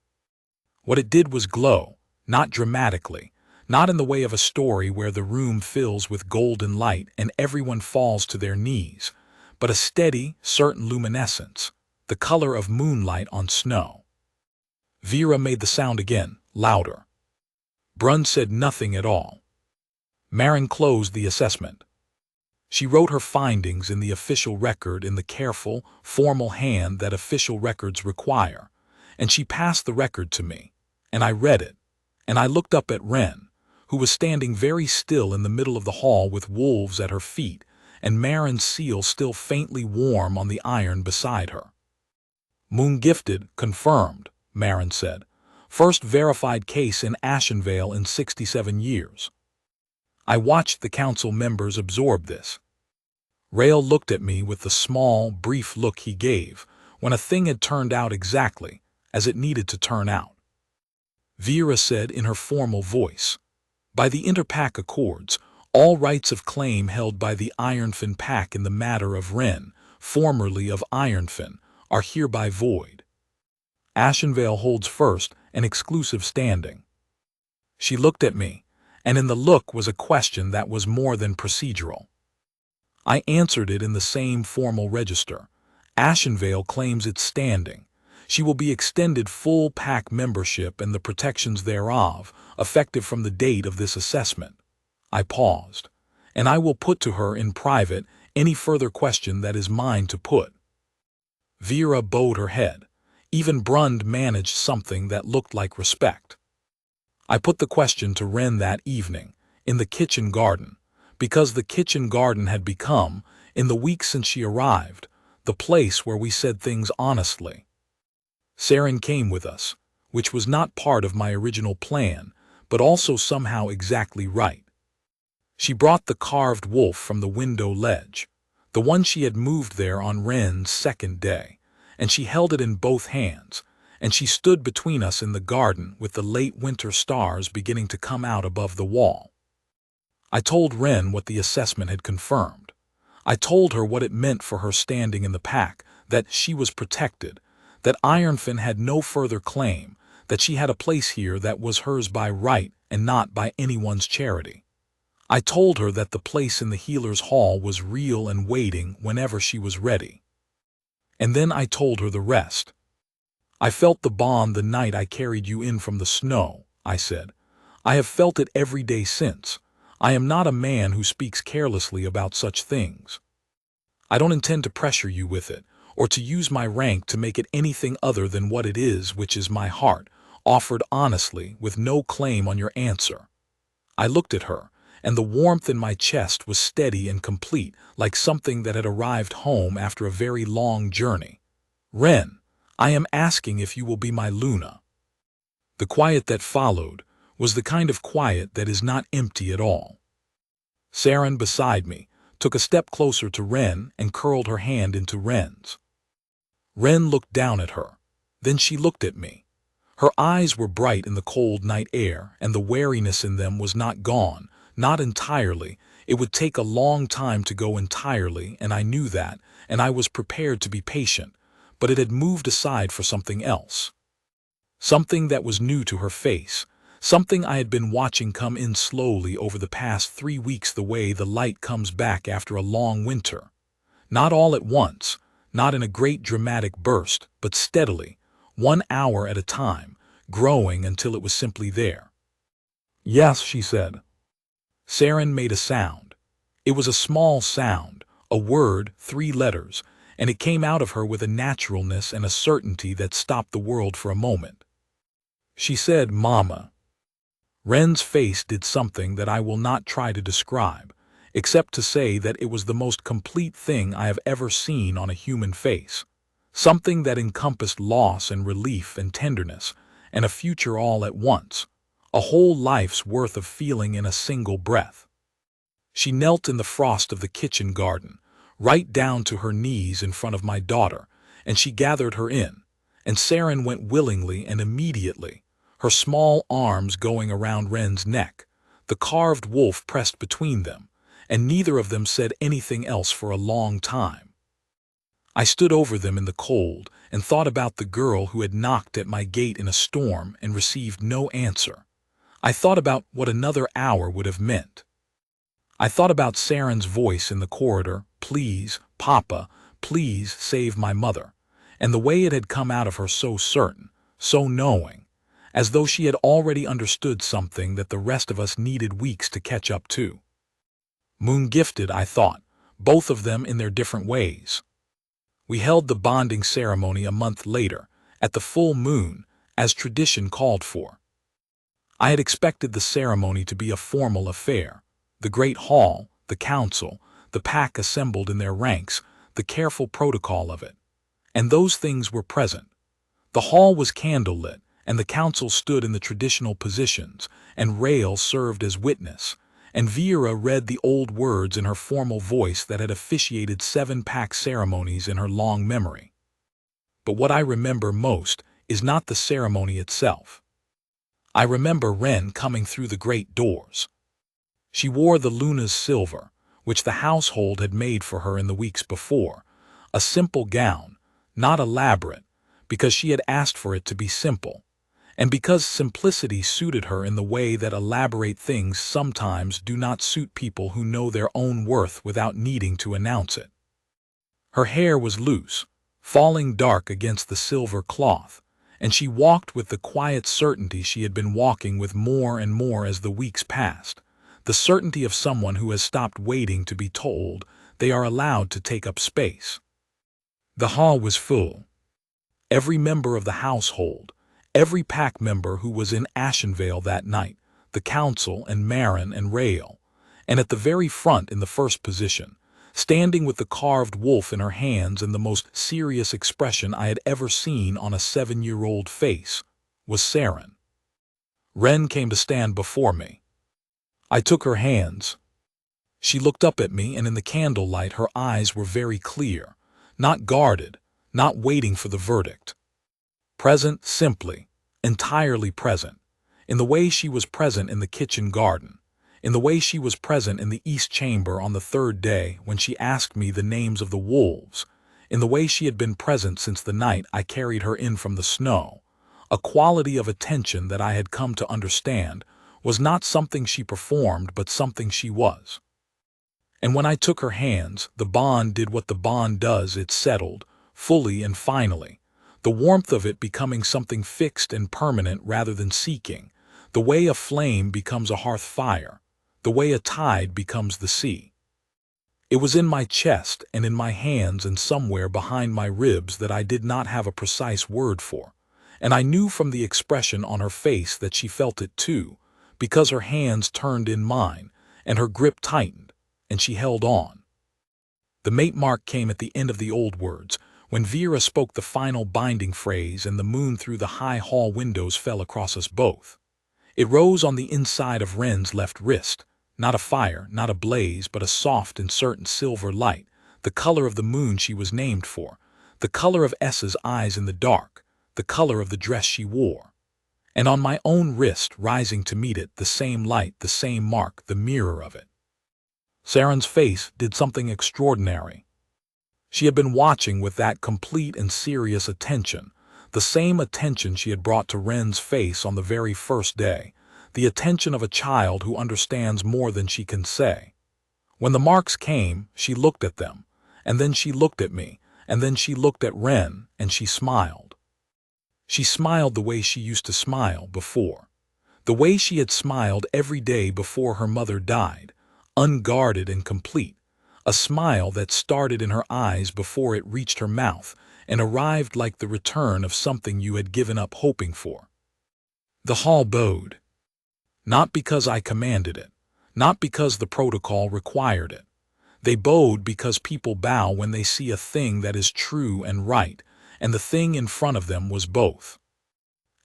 What it did was glow, not dramatically, not in the way of a story where the room fills with golden light and everyone falls to their knees, but a steady, certain luminescence, the color of moonlight on snow. Vera made the sound again, louder. Brund said nothing at all. Maren closed the assessment. She wrote her findings in the official record in the careful, formal hand that official records require, and she passed the record to me, and I read it, and I looked up at Wren, who was standing very still in the middle of the hall with wolves at her feet and Marin's seal still faintly warm on the iron beside her. "Moon gifted, confirmed," Marin said. "First verified case in Ashenvale in 67 years." I watched the council members absorb this. Rael looked at me with the small, brief look he gave when a thing had turned out exactly as it needed to turn out. Vera said in her formal voice, "By the Interpack Accords, all rights of claim held by the Ironfin Pack in the matter of Wren, formerly of Ironfin, are hereby void. Ashenvale holds first and exclusive standing." She looked at me, and in the look was a question that was more than procedural. I answered it in the same formal register. Ashenvale claims its standing. She will be extended full pack membership and the protections thereof, effective from the date of this assessment. I paused, and I will put to her in private any further question that is mine to put. Vera bowed her head. Even Brund managed something that looked like respect. I put the question to Wren that evening, in the kitchen garden, because the kitchen garden had become, in the week since she arrived, the place where we said things honestly. Saren came with us, which was not part of my original plan, but also somehow exactly right. She brought the carved wolf from the window ledge, the one she had moved there on Wren's second day, and she held it in both hands, and she stood between us in the garden with the late winter stars beginning to come out above the wall. I told Wren what the assessment had confirmed. I told her what it meant for her standing in the pack, that she was protected, that Ironfin had no further claim, that she had a place here that was hers by right and not by anyone's charity. I told her that the place in the healer's hall was real and waiting whenever she was ready. And then I told her the rest. "I felt the bond the night I carried you in from the snow," I said. "I have felt it every day since. I am not a man who speaks carelessly about such things. I don't intend to pressure you with it, or to use my rank to make it anything other than what it is, which is my heart, offered honestly, with no claim on your answer." I looked at her, and the warmth in my chest was steady and complete, like something that had arrived home after a very long journey. "Wren, I am asking if you will be my Luna." The quiet that followed was the kind of quiet that is not empty at all. Saren, beside me, took a step closer to Wren and curled her hand into Wren's. Wren looked down at her. Then she looked at me. Her eyes were bright in the cold night air, and the wariness in them was not gone, not entirely. It would take a long time to go entirely, and I knew that, and I was prepared to be patient, but it had moved aside for something else. Something that was new to her face, something I had been watching come in slowly over the past 3 weeks, the way the light comes back after a long winter. Not all at once, not in a great dramatic burst, but steadily, 1 hour at a time, growing until it was simply there. "Yes," she said. Saren made a sound. It was a small sound, a word, 3 letters, and it came out of her with a naturalness and a certainty that stopped the world for a moment. She said, "Mama." Wren's face did something that I will not try to describe, except to say that it was the most complete thing I have ever seen on a human face, something that encompassed loss and relief and tenderness, and a future all at once, a whole life's worth of feeling in a single breath. She knelt in the frost of the kitchen garden, right down to her knees in front of my daughter, and she gathered her in, and Saren went willingly and immediately, her small arms going around Wren's neck, the carved wolf pressed between them, and neither of them said anything else for a long time. I stood over them in the cold and thought about the girl who had knocked at my gate in a storm and received no answer. I thought about what another hour would have meant. I thought about Saren's voice in the corridor, "Please, Papa, please save my mother," and the way it had come out of her so certain, so knowing, as though she had already understood something that the rest of us needed weeks to catch up to. Moon-gifted, I thought, both of them in their different ways. We held the bonding ceremony a month later, at the full moon, as tradition called for. I had expected the ceremony to be a formal affair. The great hall, the council, the pack assembled in their ranks, the careful protocol of it. And those things were present. The hall was candlelit, and the council stood in the traditional positions, and Rael served as witness, and Vera read the old words in her formal voice that had officiated 7 pack ceremonies in her long memory. But what I remember most is not the ceremony itself. I remember Wren coming through the great doors. She wore the Luna's silver, which the household had made for her in the weeks before, a simple gown, not elaborate, because she had asked for it to be simple, and because simplicity suited her in the way that elaborate things sometimes do not suit people who know their own worth without needing to announce it. Her hair was loose, falling dark against the silver cloth, and she walked with the quiet certainty she had been walking with more and more as the weeks passed, the certainty of someone who has stopped waiting to be told they are allowed to take up space. The hall was full. Every member of the household, every pack member who was in Ashenvale that night, the council and Marin and Rael, and at the very front in the first position, standing with the carved wolf in her hands and the most serious expression I had ever seen on a 7-year-old face, was Saren. Wren came to stand before me. I took her hands. She looked up at me, and in the candlelight her eyes were very clear, not guarded, not waiting for the verdict. Present simply, entirely present, in the way she was present in the kitchen garden, in the way she was present in the East Chamber on the 3rd day when she asked me the names of the wolves, in the way she had been present since the night I carried her in from the snow, a quality of attention that I had come to understand was not something she performed but something she was. And when I took her hands, the bond did what the bond does, it settled, fully and finally, the warmth of it becoming something fixed and permanent rather than seeking, the way a flame becomes a hearth fire, the way a tide becomes the sea. It was in my chest and in my hands and somewhere behind my ribs that I did not have a precise word for, and I knew from the expression on her face that she felt it too, because her hands turned in mine, and her grip tightened, and she held on. The mate mark came at the end of the old words, when Vera spoke the final binding phrase and the moon through the high hall windows fell across us both. It rose on the inside of Wren's left wrist, not a fire, not a blaze, but a soft and certain silver light, the color of the moon she was named for, the color of S's eyes in the dark, the color of the dress she wore. And on my own wrist, rising to meet it, the same light, the same mark, the mirror of it. Saren's face did something extraordinary. She had been watching with that complete and serious attention, the same attention she had brought to Wren's face on the very first day, the attention of a child who understands more than she can say. When the marks came, she looked at them, and then she looked at me, and then she looked at Wren, and she smiled. She smiled the way she used to smile before, the way she had smiled every day before her mother died, unguarded and complete, a smile that started in her eyes before it reached her mouth and arrived like the return of something you had given up hoping for. The hall bowed. Not because I commanded it, not because the protocol required it. They bowed because people bow when they see a thing that is true and right, and the thing in front of them was both.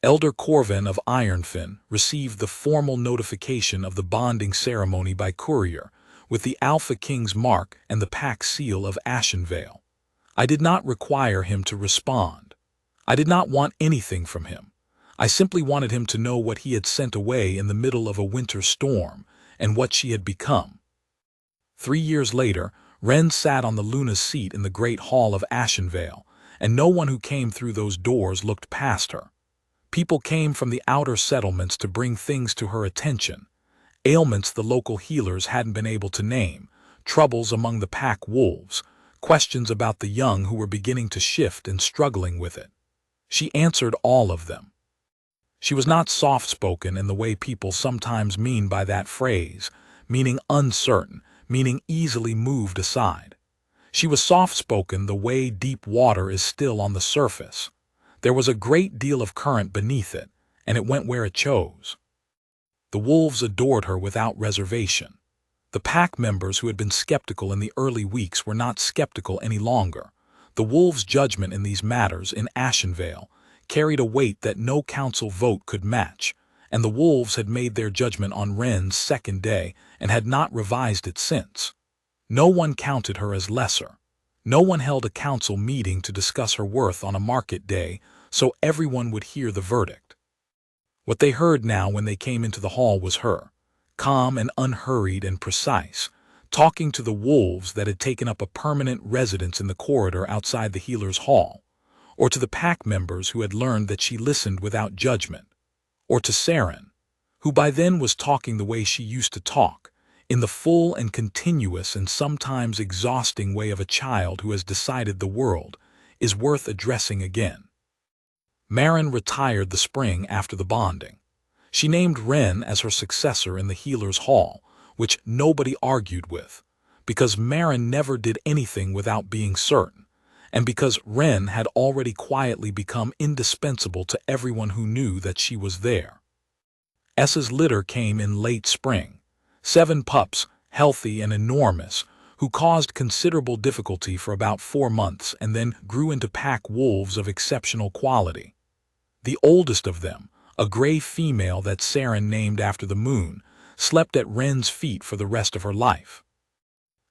Elder Corvin of Ironfin received the formal notification of the bonding ceremony by courier, with the Alpha King's mark and the pack seal of Ashenvale. I did not require him to respond. I did not want anything from him. I simply wanted him to know what he had sent away in the middle of a winter storm, and what she had become. 3 years later, Wren sat on the Luna's seat in the great hall of Ashenvale, and no one who came through those doors looked past her. People came from the outer settlements to bring things to her attention, ailments the local healers hadn't been able to name, troubles among the pack wolves, questions about the young who were beginning to shift and struggling with it. She answered all of them. She was not soft-spoken in the way people sometimes mean by that phrase, meaning uncertain, meaning easily moved aside. She was soft-spoken the way deep water is still on the surface. There was a great deal of current beneath it, and it went where it chose. The wolves adored her without reservation. The pack members who had been skeptical in the early weeks were not skeptical any longer. The wolves' judgment in these matters in Ashenvale carried a weight that no council vote could match, and the wolves had made their judgment on Wren's second day and had not revised it since. No one counted her as lesser. No one held a council meeting to discuss her worth on a market day so everyone would hear the verdict. What they heard now when they came into the hall was her, calm and unhurried and precise, talking to the wolves that had taken up a permanent residence in the corridor outside the healer's hall, or to the pack members who had learned that she listened without judgment, or to Saren, who by then was talking the way she used to talk, in the full and continuous and sometimes exhausting way of a child who has decided the world is worth addressing again. Marin retired the spring after the bonding. She named Wren as her successor in the healer's hall, which nobody argued with, because Marin never did anything without being certain, and because Wren had already quietly become indispensable to everyone who knew that she was there. Essa's litter came in late spring. 7 pups, healthy and enormous, who caused considerable difficulty for about 4 months and then grew into pack wolves of exceptional quality. The oldest of them, a gray female that Saren named after the moon, slept at Wren's feet for the rest of her life.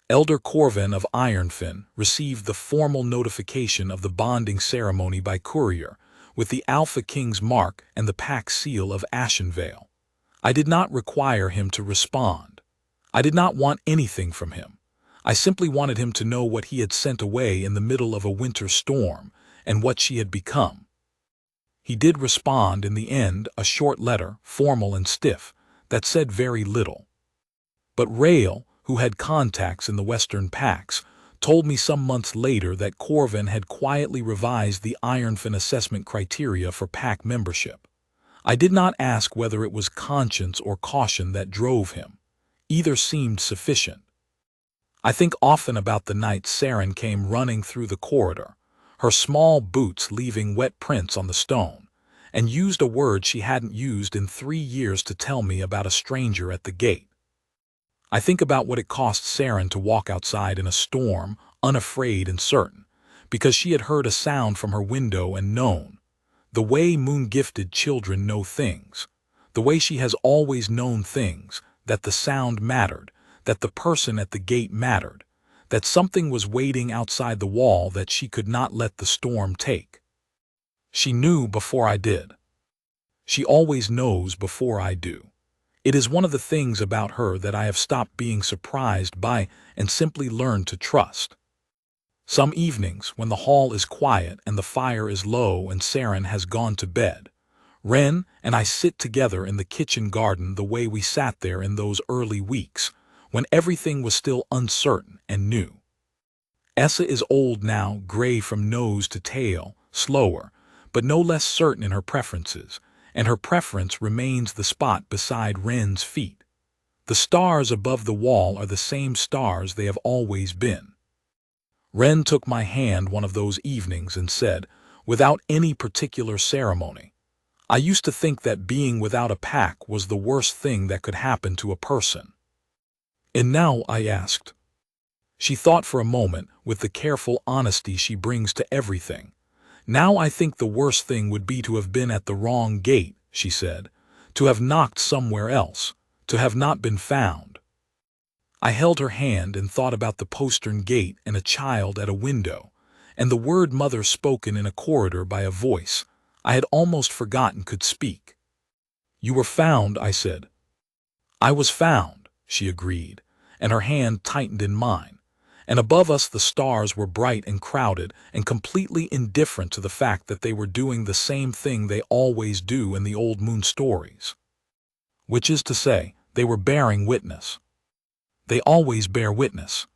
Elder Corvin of Ironfin received the formal notification of the bonding ceremony by courier, with the Alpha King's mark and the pack seal of Ashenvale. I did not require him to respond. I did not want anything from him. I simply wanted him to know what he had sent away in the middle of a winter storm and what she had become. He did respond in the end, a short letter, formal and stiff, that said very little. But Rael, who had contacts in the Western packs, told me some months later that Corvin had quietly revised the Ironfin assessment criteria for pack membership. I did not ask whether it was conscience or caution that drove him. Either seemed sufficient. I think often about the night Saren came running through the corridor, her small boots leaving wet prints on the stone, and used a word she hadn't used in 3 years to tell me about a stranger at the gate. I think about what it cost Saren to walk outside in a storm, unafraid and certain, because she had heard a sound from her window and known, the way moon-gifted children know things, the way she has always known things, that the sound mattered, that the person at the gate mattered, that something was waiting outside the wall that she could not let the storm take. She knew before I did. She always knows before I do. It is one of the things about her that I have stopped being surprised by and simply learned to trust. Some evenings, when the hall is quiet and the fire is low and Saren has gone to bed, Wren and I sit together in the kitchen garden the way we sat there in those early weeks, when everything was still uncertain and new. Essa is old now, gray from nose to tail, slower, but no less certain in her preferences, and her preference remains the spot beside Wren's feet. The stars above the wall are the same stars they have always been. Wren took my hand one of those evenings and said, without any particular ceremony, "I used to think that being without a pack was the worst thing that could happen to a person." "And now?" I asked. She thought for a moment, with the careful honesty she brings to everything. "Now I think the worst thing would be to have been at the wrong gate," she said, "to have knocked somewhere else, to have not been found." I held her hand and thought about the postern gate and a child at a window, and the word mother spoken in a corridor by a voice I had almost forgotten could speak. "You were found," I said. "I was found," she agreed, and her hand tightened in mine. And above us the stars were bright and crowded and completely indifferent to the fact that they were doing the same thing they always do in the old moon stories. Which is to say, they were bearing witness. They always bear witness.